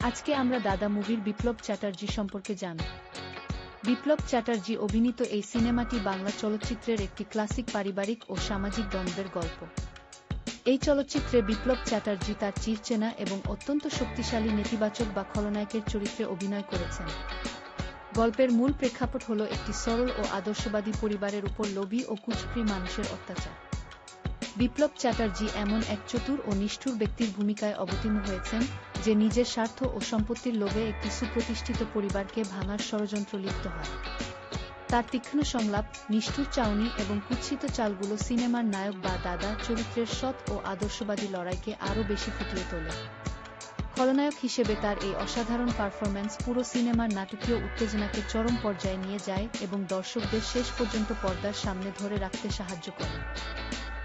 আজকে আমরা দাদা মুভির বিপ্লব চ্যাটার্জি সম্পর্কে জানব। বিপ্লব চ্যাটার্জি অভিনীত এই সিনেমাটি বাংলা চলচ্চিত্রের একটি ক্লাসিক পারিবারিক ও সামাজিক দ্বন্দ্বের গল্প। এই চলচ্চিত্রে বিপ্লব চ্যাটার্জি তার চিরচেনা এবং অত্যন্ত শক্তিশালী নেতিবাচক বা খলনায়কের চরিত্রে অভিনয় করেছেন। গল্পের মূল প্রেক্ষাপট হল একটি সরল ও আদর্শবাদী পরিবারের উপর লোভী ও কুচক্রী মানুষের অত্যাচার। বিপ্লব চ্যাটার্জি এমন এক চতুর ও নিষ্ঠুর ব্যক্তির ভূমিকায় অবতীর্ণ হয়েছেন, যে নিজের স্বার্থ ও সম্পত্তির লোভে একটি সুপ্রতিষ্ঠিত পরিবারকে ভাঙার ষড়যন্ত্র লিপ্ত হয়। তার তীক্ষ্ণ সংলাপ, নিষ্ঠুর চাউনি এবং কুৎসিত চালগুলো সিনেমার নায়ক বা দাদা চরিত্রের সৎ ও আদর্শবাদী লড়াইকে আরও বেশি ফুটিয়ে তোলে। খলনায়ক হিসেবে তার এই অসাধারণ পারফরম্যান্স পুরো সিনেমার নাটকীয় উত্তেজনাকে চরম পর্যায়ে নিয়ে যায় এবং দর্শকদের শেষ পর্যন্ত পর্দার সামনে ধরে রাখতে সাহায্য করে।